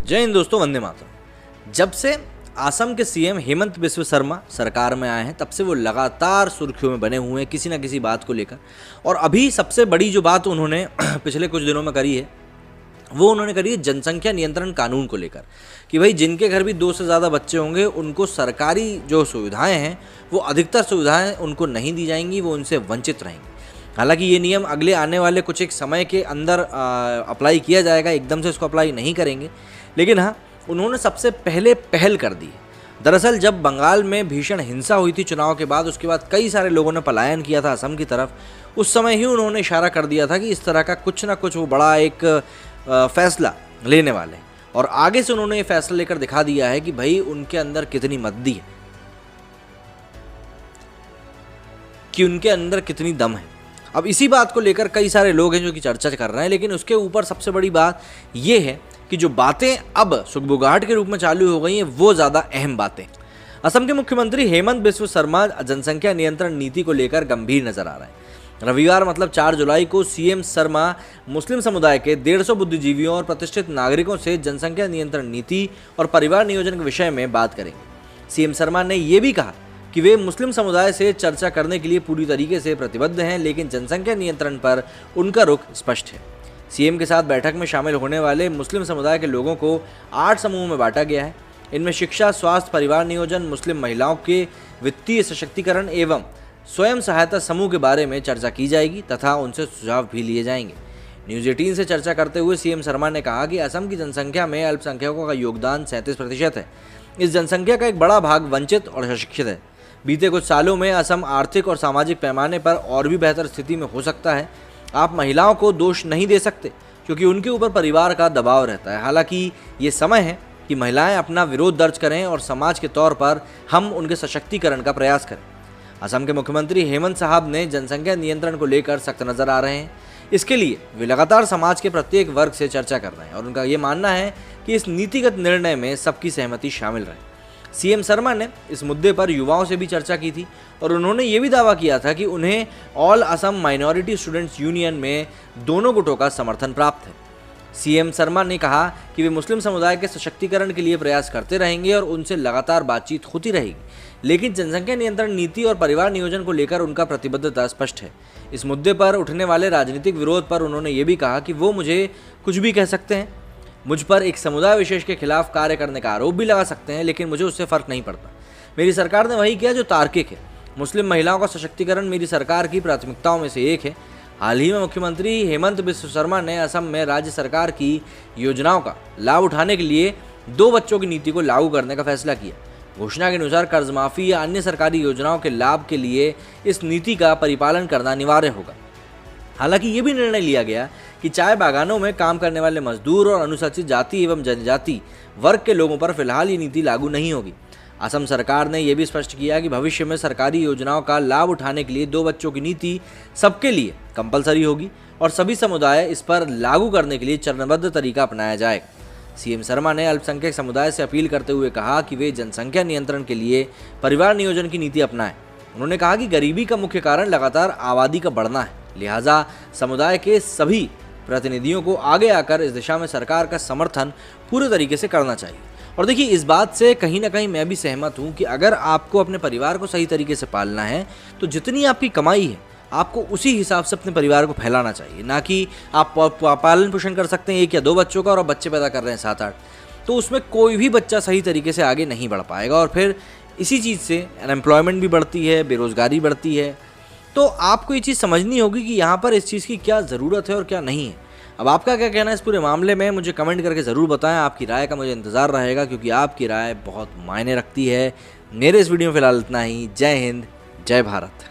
जय हिंद दोस्तों, वंदे मातरम। जब से असम के सीएम हेमंत बिस्व शर्मा सरकार में आए हैं तब से वो लगातार सुर्खियों में बने हुए हैं किसी ना किसी बात को लेकर। और अभी सबसे बड़ी जो बात उन्होंने पिछले कुछ दिनों में करी है वो उन्होंने करी है जनसंख्या नियंत्रण कानून को लेकर कि भाई जिनके घर भी 2 से ज़्यादा बच्चे होंगे उनको सरकारी जो सुविधाएं हैं वो अधिकतर सुविधाएं उनको नहीं दी जाएंगी, वो उनसे वंचित रहेंगे। हालांकि ये नियम अगले आने वाले कुछ एक समय के अंदर अप्लाई किया जाएगा, एकदम से इसको अप्लाई नहीं करेंगे, लेकिन हाँ उन्होंने सबसे पहले पहल कर दी। दरअसल जब बंगाल में भीषण हिंसा हुई थी चुनाव के बाद, उसके बाद कई सारे लोगों ने पलायन किया था असम की तरफ, उस समय ही उन्होंने इशारा कर दिया था कि इस तरह का कुछ ना कुछ वो बड़ा एक फैसला लेने वाले हैं। और आगे से उन्होंने ये फैसला लेकर दिखा दिया है कि भाई उनके अंदर कितनी मद्दी है, कि उनके अंदर कितनी दम है। अब इसी बात को लेकर कई सारे लोग हैं जो कि चर्चा कर रहे हैं, लेकिन उसके ऊपर सबसे बड़ी बात ये है कि जो बातें अब सुगबुगाहट के रूप में चालू हो गई हैं वो ज़्यादा अहम बातें। असम के मुख्यमंत्री हेमंत बिस्व शर्मा जनसंख्या नियंत्रण नीति को लेकर गंभीर नजर आ रहे हैं। रविवार मतलब 4 जुलाई को सीएम शर्मा मुस्लिम समुदाय के 150 बुद्धिजीवियों और प्रतिष्ठित नागरिकों से जनसंख्या नियंत्रण नीति और परिवार नियोजन के विषय में बात करेंगे। सीएम शर्मा ने यह भी कहा कि वे मुस्लिम समुदाय से चर्चा करने के लिए पूरी तरीके से प्रतिबद्ध हैं, लेकिन जनसंख्या नियंत्रण पर उनका रुख स्पष्ट है। सीएम के साथ बैठक में शामिल होने वाले मुस्लिम समुदाय के लोगों को 8 समूहों में बांटा गया है। इनमें शिक्षा, स्वास्थ्य, परिवार नियोजन, मुस्लिम महिलाओं के वित्तीय सशक्तिकरण एवं स्वयं सहायता समूह के बारे में चर्चा की जाएगी तथा उनसे सुझाव भी लिए जाएंगे। न्यूज़ 18 से चर्चा करते हुए सीएम शर्मा ने कहा कि असम की जनसंख्या में अल्पसंख्यकों का योगदान 37% है। इस जनसंख्या का एक बड़ा भाग वंचित और अशिक्षित है। बीते कुछ सालों में असम आर्थिक और सामाजिक पैमाने पर और भी बेहतर स्थिति में हो सकता है। आप महिलाओं को दोष नहीं दे सकते क्योंकि उनके ऊपर परिवार का दबाव रहता है। हालांकि ये समय है कि महिलाएं अपना विरोध दर्ज करें और समाज के तौर पर हम उनके सशक्तिकरण का प्रयास करें। असम के मुख्यमंत्री हेमंत साहब ने जनसंख्या नियंत्रण को लेकर सख्त नजर आ रहे हैं। इसके लिए वे लगातार समाज के प्रत्येक वर्ग से चर्चा कर रहे हैं और उनका ये मानना है कि इस नीतिगत निर्णय में सबकी सहमति शामिल रहे। सीएम शर्मा ने इस मुद्दे पर युवाओं से भी चर्चा की थी और उन्होंने ये भी दावा किया था कि उन्हें all Assam minority students union में दोनों गुटों का समर्थन प्राप्त है। सीएम शर्मा ने कहा कि वे मुस्लिम समुदाय के सशक्तिकरण के लिए प्रयास करते रहेंगे और उनसे लगातार बातचीत होती रहेगी, लेकिन जनसंख्या नियंत्रण नीति और परिवार नियोजन को लेकर उनका प्रतिबद्धता स्पष्ट है। इस मुद्दे पर उठने वाले राजनीतिक विरोध पर उन्होंने ये भी कहा कि वो मुझे कुछ भी कह सकते हैं, मुझ पर एक समुदाय विशेष के खिलाफ कार्य करने का आरोप भी लगा सकते हैं, लेकिन मुझे उससे फर्क नहीं पड़ता। मेरी सरकार ने वही किया जो तार्किक है। मुस्लिम महिलाओं का सशक्तिकरण मेरी सरकार की प्राथमिकताओं में से एक है। हाल ही में मुख्यमंत्री हेमंत बिस्व शर्मा ने असम में राज्य सरकार की योजनाओं का लाभ उठाने के लिए 2 बच्चों की नीति को लागू करने का फैसला किया। घोषणा के अनुसार कर्ज माफी या अन्य सरकारी योजनाओं के लाभ के लिए इस नीति का परिपालन करना अनिवार्य होगा। हालांकि ये भी निर्णय लिया गया कि चाय बागानों में काम करने वाले मजदूर और अनुसूचित जाति एवं जनजाति वर्ग के लोगों पर फिलहाल ये नीति लागू नहीं होगी। असम सरकार ने यह भी स्पष्ट किया कि भविष्य में सरकारी योजनाओं का लाभ उठाने के लिए 2 बच्चों की नीति सबके लिए कंपलसरी होगी और सभी समुदाय इस पर लागू करने के लिए चरणबद्ध तरीका अपनाया जाएगा। सीएम शर्मा ने अल्पसंख्यक समुदाय से अपील करते हुए कहा कि वे जनसंख्या नियंत्रण के लिए परिवार नियोजन की नीति अपनाएं। उन्होंने कहा कि गरीबी का मुख्य कारण लगातार आबादी का बढ़ना है, लिहाजा समुदाय के सभी प्रतिनिधियों को आगे आकर इस दिशा में सरकार का समर्थन पूरे तरीके से करना चाहिए। और देखिए, इस बात से कहीं ना कहीं मैं भी सहमत हूँ कि अगर आपको अपने परिवार को सही तरीके से पालना है तो जितनी आपकी कमाई है आपको उसी हिसाब से अपने परिवार को फैलाना चाहिए, ना कि आप पालन पोषण कर सकते हैं 1 या 2 बच्चों का और आप बच्चे पैदा कर रहे हैं 7-8, तो उसमें कोई भी बच्चा सही तरीके से आगे नहीं बढ़ पाएगा और फिर इसी चीज़ से अनएम्प्लॉयमेंट भी बढ़ती है, बेरोजगारी बढ़ती है। तो आपको ये चीज़ समझनी होगी कि यहाँ पर इस चीज़ की क्या ज़रूरत है और क्या नहीं है। अब आपका क्या कहना है इस पूरे मामले में, मुझे कमेंट करके ज़रूर बताएं। आपकी राय का मुझे इंतज़ार रहेगा क्योंकि आपकी राय बहुत मायने रखती है। मेरे इस वीडियो में फ़िलहाल इतना ही। जय हिंद, जय भारत।